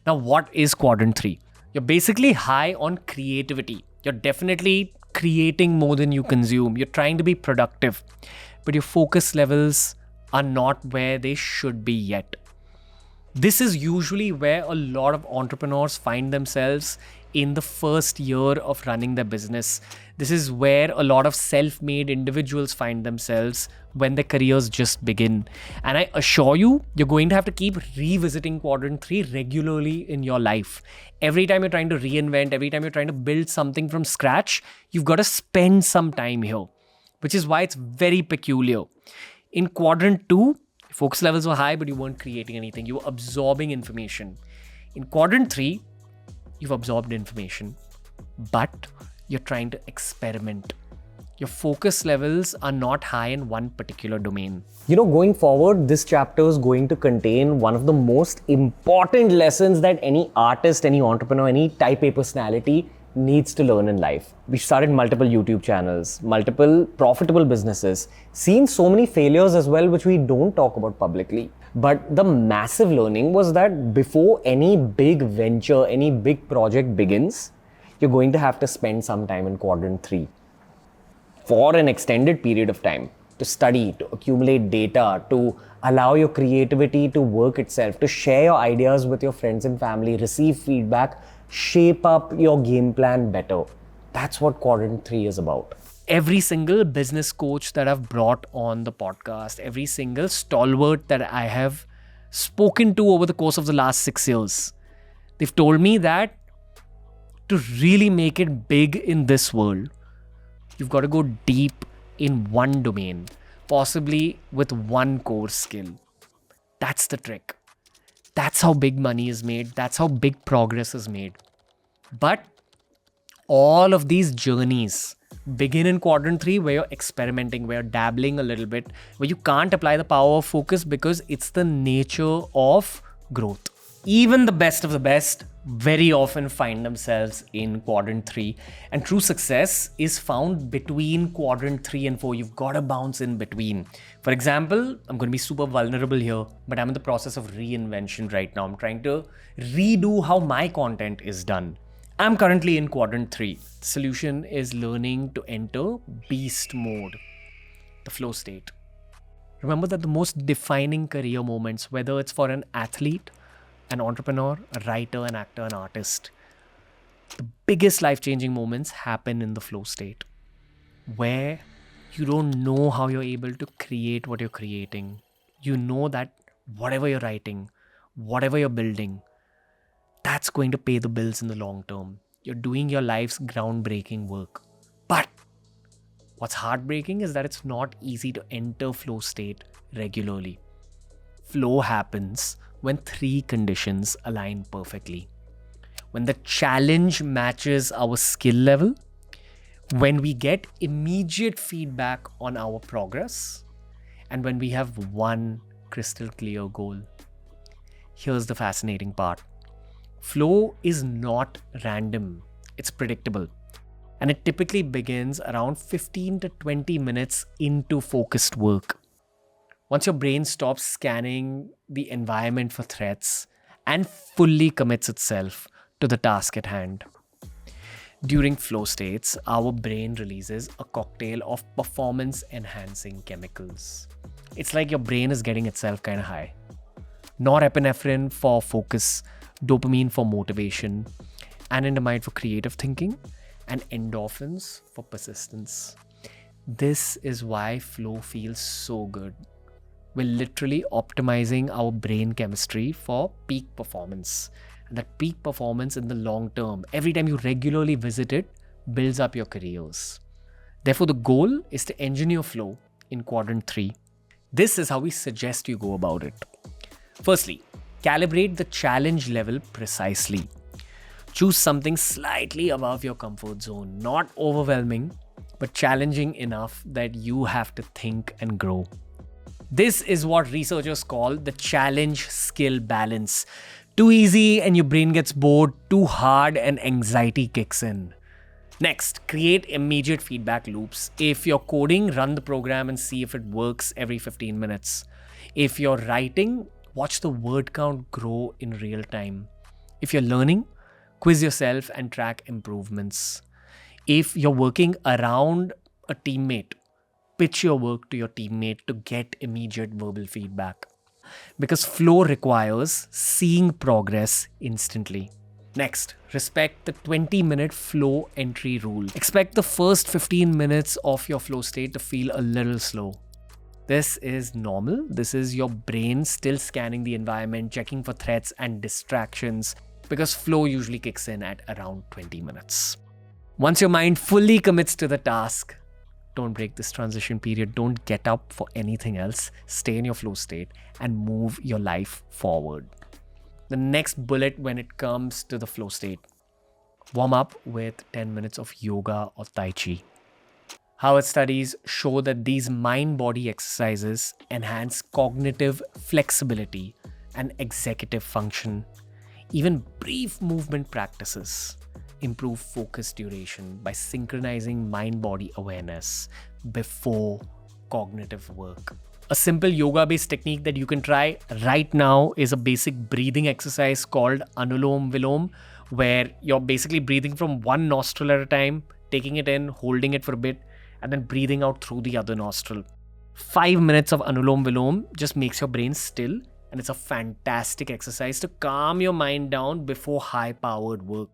Now, what is quadrant 3? You're basically high on creativity. You're definitely creating more than you consume. You're trying to be productive, but your focus levels are not where they should be yet. This is usually where a lot of entrepreneurs find themselves in the first year of running their business. This is where a lot of self-made individuals find themselves when their careers just begin. And I assure you, you're going to have to keep revisiting quadrant 3 regularly in your life. Every time you're trying to reinvent, every time you're trying to build something from scratch, you've got to spend some time here, which is why it's very peculiar. In quadrant 2, focus levels were high, but you weren't creating anything. You were absorbing information. In quadrant 3, you've absorbed information, but you're trying to experiment. Your focus levels are not high in one particular domain. Going forward, this chapter is going to contain one of the most important lessons that any artist, any entrepreneur, any type A personality needs to learn in life. We started multiple YouTube channels, multiple profitable businesses, seen so many failures as well, which we don't talk about publicly. But the massive learning was that before any big venture, any big project begins, you're going to have to spend some time in quadrant 3 for an extended period of time to study, to accumulate data, to allow your creativity to work itself, to share your ideas with your friends and family, receive feedback, shape up your game plan better. That's what quadrant 3 is about. Every single business coach that I've brought on the podcast, every single stalwart that I have spoken to over the course of the last 6 years, they've told me that to really make it big in this world, you've got to go deep in one domain, possibly with one core skill. That's the trick. That's how big money is made. That's how big progress is made. But all of these journeys begin in quadrant 3 where you're experimenting, where you're dabbling a little bit, where you can't apply the power of focus because it's the nature of growth. Even the best of the best very often find themselves in quadrant 3, and true success is found between quadrant 3 and 4. You've got to bounce in between. For example, I'm going to be super vulnerable here, but I'm in the process of reinvention right now. I'm trying to redo how my content is done. I'm currently in quadrant 3. The solution is learning to enter beast mode, the flow state. Remember that the most defining career moments, whether it's for an athlete, an entrepreneur, a writer, an actor, an artist, the biggest life-changing moments happen in the flow state, where you don't know how you're able to create what you're creating. You know that whatever you're writing, whatever you're building, that's going to pay the bills in the long term. You're doing your life's groundbreaking work. But what's heartbreaking is that it's not easy to enter flow state regularly. Flow happens when 3 conditions align perfectly. When the challenge matches our skill level, when we get immediate feedback on our progress, and when we have one crystal clear goal. Here's the fascinating part. Flow is not random, it's predictable. And it typically begins around 15 to 20 minutes into focused work. Once your brain stops scanning the environment for threats and fully commits itself to the task at hand. During flow states, our brain releases a cocktail of performance-enhancing chemicals. It's like your brain is getting itself kind of high. Norepinephrine for focus, dopamine for motivation, anandamide for creative thinking, and endorphins for persistence. This is why flow feels so good. We're literally optimizing our brain chemistry for peak performance. And that peak performance in the long term, every time you regularly visit it, builds up your careers. Therefore, the goal is to engineer flow in quadrant 3. This is how we suggest you go about it. Firstly, calibrate the challenge level precisely. Choose something slightly above your comfort zone, not overwhelming, but challenging enough that you have to think and grow. This is what researchers call the challenge skill balance. Too easy and your brain gets bored, too hard and anxiety kicks in. Next, create immediate feedback loops. If you're coding, run the program and see if it works every 15 minutes. If you're writing, watch the word count grow in real time. If you're learning, quiz yourself and track improvements. If you're working around a teammate, pitch your work to your teammate to get immediate verbal feedback. Because flow requires seeing progress instantly. Next, respect the 20-minute flow entry rule. Expect the first 15 minutes of your flow state to feel a little slow. This is normal. This is your brain still scanning the environment, checking for threats and distractions, because flow usually kicks in at around 20 minutes. Once your mind fully commits to the task, don't break this transition period. Don't get up for anything else. Stay in your flow state and move your life forward. The next bullet when it comes to the flow state: warm up with 10 minutes of yoga or Tai Chi. Harvard studies show that these mind-body exercises enhance cognitive flexibility and executive function. Even brief movement practices improve focus duration by synchronizing mind-body awareness before cognitive work. A simple yoga-based technique that you can try right now is a basic breathing exercise called Anulom Vilom, where you're basically breathing from one nostril at a time, taking it in, holding it for a bit, and then breathing out through the other nostril. 5 minutes of Anulom Vilom just makes your brain still, and it's a fantastic exercise to calm your mind down before high-powered work.